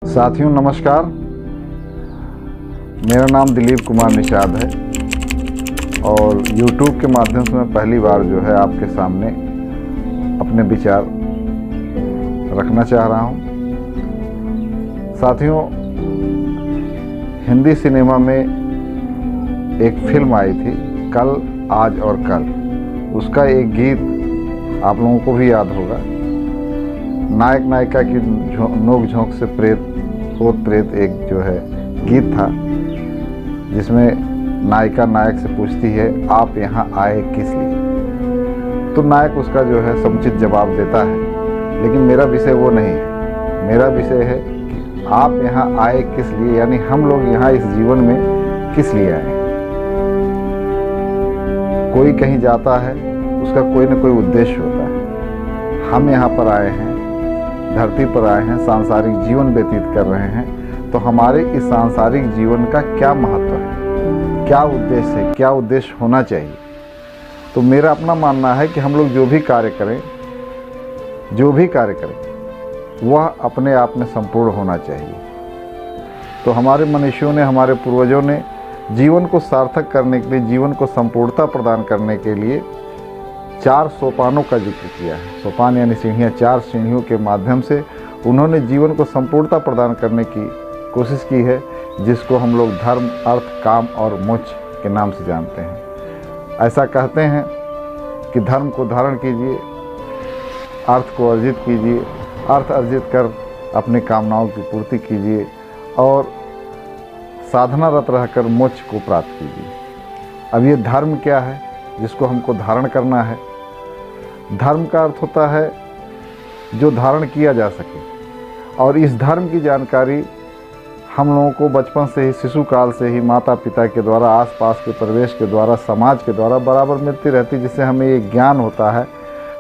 साथियों नमस्कार, मेरा नाम दिलीप कुमार निषाद है और YouTube के माध्यम से मैं पहली बार जो है आपके सामने अपने विचार रखना चाह रहा हूं। साथियों, हिंदी सिनेमा में एक फिल्म आई थी कल, आज और कल। उसका एक गीत आप लोगों को भी याद होगा। नायक नायिका की नोक झोंक से ओत प्रेत एक जो है गीत था, जिसमें नायिका नायक से पूछती है आप यहाँ आए किस लिए। तो नायक उसका जो है समुचित जवाब देता है, लेकिन मेरा विषय वो नहीं है। मेरा विषय है कि आप यहाँ आए किस लिए, यानी हम लोग यहाँ इस जीवन में किस लिए आए। कोई कहीं जाता है, उसका कोई न कोई उद्देश्य होता है। हम यहाँ पर आए हैं, धरती पर आए हैं, सांसारिक जीवन व्यतीत कर रहे हैं। तो हमारे इस सांसारिक जीवन का क्या महत्व है, क्या उद्देश्य है, क्या उद्देश्य होना चाहिए। तो मेरा अपना मानना है कि हम लोग जो भी कार्य करें वह अपने आप में संपूर्ण होना चाहिए। तो हमारे मनुष्यों ने, हमारे पूर्वजों ने जीवन को सार्थक करने के लिए, जीवन को संपूर्णता प्रदान करने के लिए 4 सोपानों का जिक्र किया है। सोपान यानी सीढ़ियाँ, 4 सीढ़ियों के माध्यम से उन्होंने जीवन को संपूर्णता प्रदान करने की कोशिश की है, जिसको हम लोग धर्म, अर्थ, काम और मोक्ष के नाम से जानते हैं। ऐसा कहते हैं कि धर्म को धारण कीजिए, अर्थ को अर्जित कीजिए, अर्थ अर्जित कर अपनी कामनाओं की पूर्ति कीजिए और साधनारत रहकर मोक्ष को प्राप्त कीजिए। अब ये धर्म क्या है जिसको हमको धारण करना है? धर्म का अर्थ होता है जो धारण किया जा सके, और इस धर्म की जानकारी हम लोगों को बचपन से ही, शिशु काल से ही माता पिता के द्वारा, आसपास के परिवेश के द्वारा, समाज के द्वारा बराबर मिलती रहती, जिससे हमें ये ज्ञान होता है,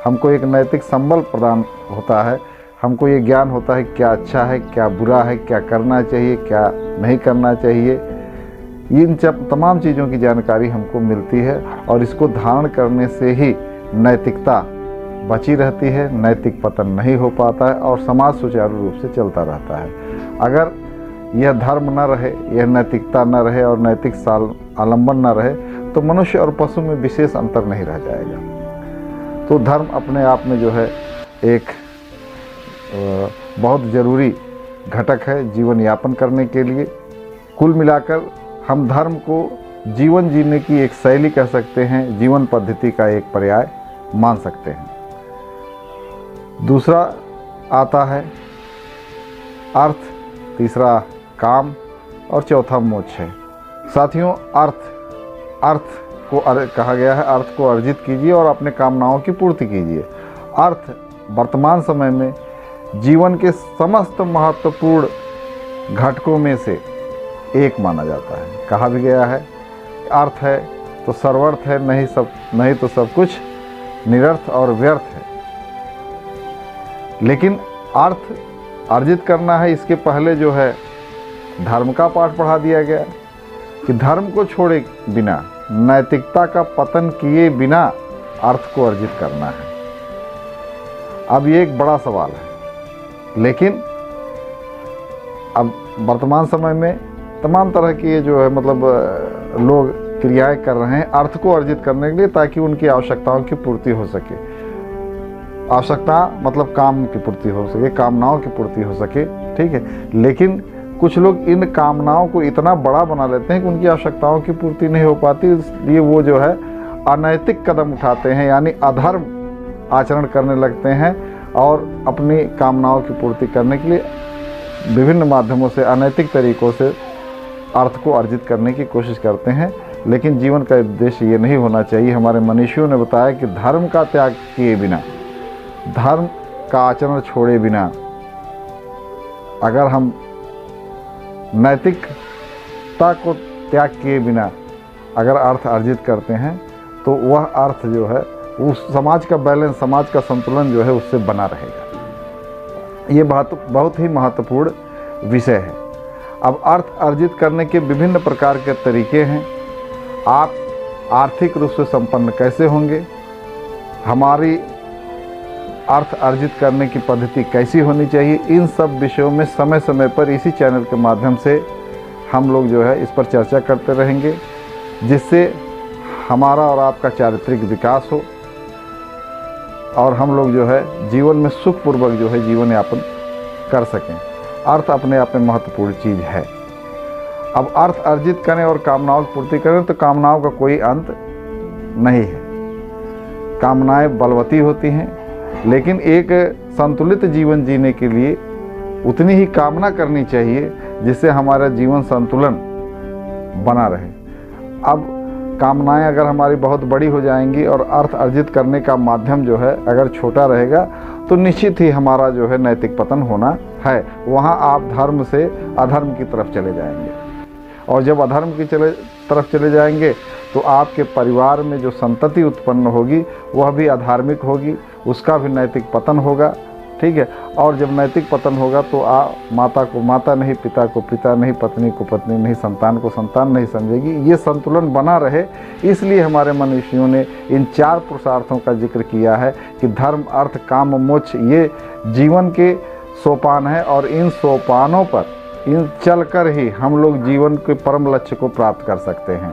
हमको एक नैतिक संबल प्रदान होता है, हमको ये ज्ञान होता है क्या अच्छा है, क्या बुरा है, क्या करना चाहिए, क्या नहीं करना चाहिए। इन तमाम चीज़ों की जानकारी हमको मिलती है और इसको धारण करने से ही नैतिकता बची रहती है, नैतिक पतन नहीं हो पाता है और समाज सुचारू रूप से चलता रहता है। अगर यह धर्म न रहे, यह नैतिकता न रहे और नैतिक आलंबन न रहे, तो मनुष्य और पशु में विशेष अंतर नहीं रह जाएगा। तो धर्म अपने आप में जो है एक बहुत ज़रूरी घटक है जीवन यापन करने के लिए। कुल मिलाकर हम धर्म को जीवन जीने की एक शैली कह सकते हैं, जीवन पद्धति का एक पर्याय मान सकते हैं। दूसरा आता है अर्थ, तीसरा काम और चौथा मोक्ष है। साथियों, अर्थ को कहा गया है, अर्थ को अर्जित कीजिए और अपने कामनाओं की पूर्ति कीजिए। अर्थ वर्तमान समय में जीवन के समस्त महत्वपूर्ण घटकों में से एक माना जाता है। कहा भी गया है अर्थ है तो सर्वर्थ है, नहीं तो सब कुछ निरर्थ और व्यर्थ है। लेकिन अर्थ अर्जित करना है, इसके पहले जो है धर्म का पाठ पढ़ा दिया गया कि धर्म को छोड़े बिना, नैतिकता का पतन किए बिना अर्थ को अर्जित करना है। अब ये एक बड़ा सवाल है, लेकिन अब वर्तमान समय में तमाम तरह की ये जो है लोग क्रियाएं कर रहे हैं अर्थ को अर्जित करने के लिए, ताकि उनकी आवश्यकताओं की पूर्ति हो सके। आवश्यकता मतलब काम की पूर्ति हो सके, कामनाओं की पूर्ति हो सके, ठीक है। लेकिन कुछ लोग इन कामनाओं को इतना बड़ा बना लेते हैं कि उनकी आवश्यकताओं की पूर्ति नहीं हो पाती, इसलिए वो जो है अनैतिक कदम उठाते हैं, यानी अधर्म आचरण करने लगते हैं और अपनी कामनाओं की पूर्ति करने के लिए विभिन्न माध्यमों से, अनैतिक तरीकों से अर्थ को अर्जित करने की कोशिश करते हैं। लेकिन जीवन का उद्देश्य ये नहीं होना चाहिए। हमारे मनीषियों ने बताया कि धर्म का त्याग किए बिना, धर्म का आचरण छोड़े बिना, अगर हम नैतिकता को त्याग किए बिना अगर अर्थ अर्जित करते हैं, तो वह अर्थ जो है उस समाज का बैलेंस, समाज का संतुलन जो है उससे बना रहेगा। ये बहुत ही महत्वपूर्ण विषय है। अब अर्थ अर्जित करने के विभिन्न प्रकार के तरीके हैं। आप आर्थिक रूप से संपन्न कैसे होंगे, हमारी अर्थ अर्जित करने की पद्धति कैसी होनी चाहिए, इन सब विषयों में समय समय पर इसी चैनल के माध्यम से हम लोग जो है इस पर चर्चा करते रहेंगे, जिससे हमारा और आपका चारित्रिक विकास हो और हम लोग जो है जीवन में सुखपूर्वक जो है जीवन यापन कर सकें। अर्थ अपने आप में महत्वपूर्ण चीज़ है। अब अर्थ अर्जित करें और कामनाओं की पूर्ति करें तो कामनाओं का कोई अंत नहीं है। कामनाएं बलवती होती हैं, लेकिन एक संतुलित जीवन जीने के लिए उतनी ही कामना करनी चाहिए जिससे हमारा जीवन संतुलन बना रहे। अब कामनाएं अगर हमारी बहुत बड़ी हो जाएंगी और अर्थ अर्जित करने का माध्यम जो है अगर छोटा रहेगा तो निश्चित ही हमारा जो है नैतिक पतन होना है। वहाँ आप धर्म से अधर्म की तरफ चले जाएंगे, और जब अधर्म की तरफ चले जाएंगे तो आपके परिवार में जो संतति उत्पन्न होगी वह भी अधार्मिक होगी, उसका भी नैतिक पतन होगा। ठीक है। और जब नैतिक पतन होगा तो माता को माता नहीं, पिता को पिता नहीं, पत्नी को पत्नी नहीं, संतान को संतान नहीं समझेगी। ये संतुलन बना रहे, इसलिए हमारे मनीषियों ने इन 4 पुरुषार्थों का जिक्र किया है कि धर्म, अर्थ, काम, मोक्ष ये जीवन के सोपान हैं, और इन सोपानों पर इन चलकर ही हम लोग जीवन के परम लक्ष्य को प्राप्त कर सकते हैं।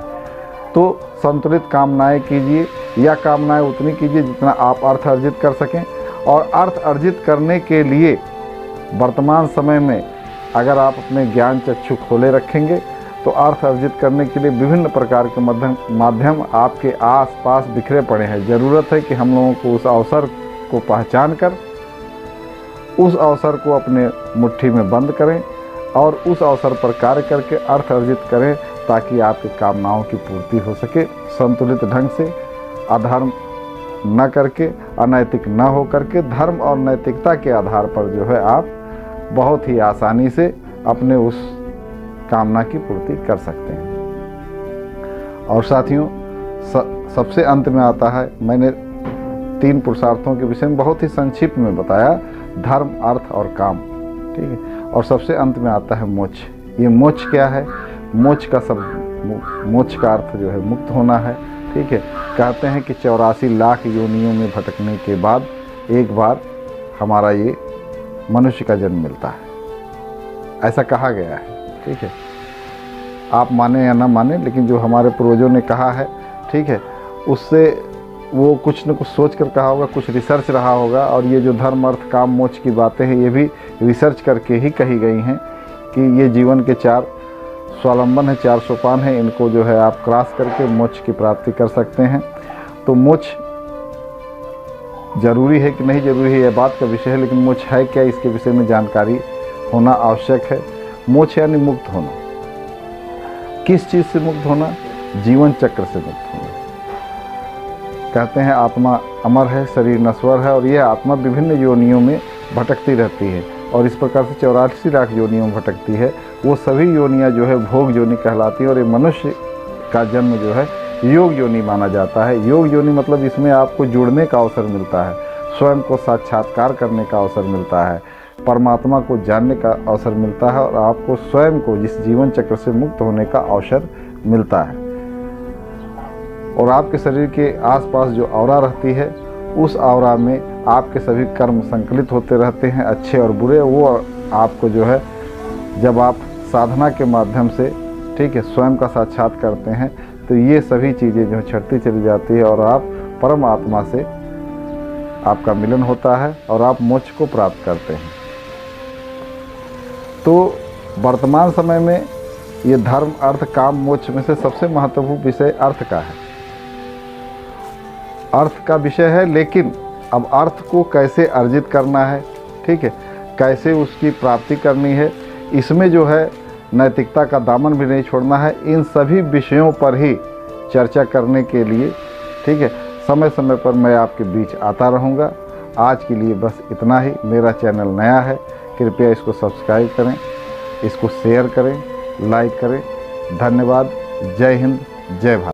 तो संतुलित कामनाएं कीजिए, या कामनाएं उतनी कीजिए जितना आप अर्थ अर्जित कर सकें। और अर्थ अर्जित करने के लिए वर्तमान समय में अगर आप अपने ज्ञान चक्षु खोले रखेंगे तो अर्थ अर्जित करने के लिए विभिन्न प्रकार के माध्यम आपके आसपास बिखरे पड़े हैं। ज़रूरत है कि हम लोगों को उस अवसर को पहचान कर उस अवसर को अपने मुट्ठी में बंद करें और उस अवसर पर कार्य करके अर्थ अर्जित करें, ताकि आपकी कामनाओं की पूर्ति हो सके संतुलित ढंग से, अधर्म न करके, अनैतिक न हो करके, धर्म और नैतिकता के आधार पर जो है आप बहुत ही आसानी से अपने उस कामना की पूर्ति कर सकते हैं। और साथियों, सबसे अंत में आता है, मैंने 3 पुरुषार्थों के विषय में बहुत ही संक्षिप्त में बताया, धर्म, अर्थ और काम। ठीक है। और सबसे अंत में आता है मोक्ष। ये मोक्ष क्या है? मोक्ष का अर्थ जो है मुक्त होना है। ठीक है। कहते हैं कि 84 लाख योनियों में भटकने के बाद एक बार हमारा ये मनुष्य का जन्म मिलता है, ऐसा कहा गया है। ठीक है। आप माने या ना माने, लेकिन जो हमारे पूर्वजों ने कहा है, ठीक है, उससे वो कुछ न कुछ सोच कर कहा होगा, कुछ रिसर्च रहा होगा। और ये जो धर्म, अर्थ, काम, मोक्ष की बातें हैं, ये भी रिसर्च करके ही कही गई हैं कि ये जीवन के 4 स्वावलंबन है, 4 सोपान हैं। इनको जो है आप क्रॉस करके मोक्ष की प्राप्ति कर सकते हैं। तो मोक्ष जरूरी है कि नहीं जरूरी है, यह बात का विषय है, लेकिन मोक्ष है क्या, इसके विषय में जानकारी होना आवश्यक है। मोक्ष यानी मुक्त होना। किस चीज़ से मुक्त होना? जीवन चक्र से मुक्त होना। कहते हैं आत्मा अमर है, शरीर नश्वर है, और यह आत्मा विभिन्न योनियों में भटकती रहती है। और इस प्रकार से 84 लाख योनियों में भटकती है। वो सभी योनियाँ जो है भोग योनि कहलाती है। और ये मनुष्य का जन्म जो है योग योनि माना जाता है। योग योनि मतलब इसमें आपको जुड़ने का अवसर मिलता है, स्वयं को साक्षात्कार करने का अवसर मिलता है, परमात्मा को जानने का अवसर मिलता है, और आपको स्वयं को जिस जीवन चक्र से मुक्त होने का अवसर मिलता है। और आपके शरीर के आसपास जो औरा रहती है, उस औरा में आपके सभी कर्म संकलित होते रहते हैं, अच्छे और बुरे। वो आपको जो है जब आप साधना के माध्यम से, ठीक है, स्वयं का साक्षात करते हैं, तो ये सभी चीज़ें जो छटती चली जाती है और आप परम आत्मा से आपका मिलन होता है और आप मोक्ष को प्राप्त करते हैं। तो वर्तमान समय में ये धर्म, अर्थ, काम, मोक्ष में से सबसे महत्वपूर्ण विषय अर्थ का है। अर्थ का विषय है, लेकिन अब अर्थ को कैसे अर्जित करना है, ठीक है, कैसे उसकी प्राप्ति करनी है, इसमें जो है नैतिकता का दामन भी नहीं छोड़ना है। इन सभी विषयों पर ही चर्चा करने के लिए, ठीक है, समय समय पर मैं आपके बीच आता रहूँगा। आज के लिए बस इतना ही। मेरा चैनल नया है, कृपया इसको सब्सक्राइब करें, इसको शेयर करें, लाइक करें। धन्यवाद। जय हिंद, जय भारत।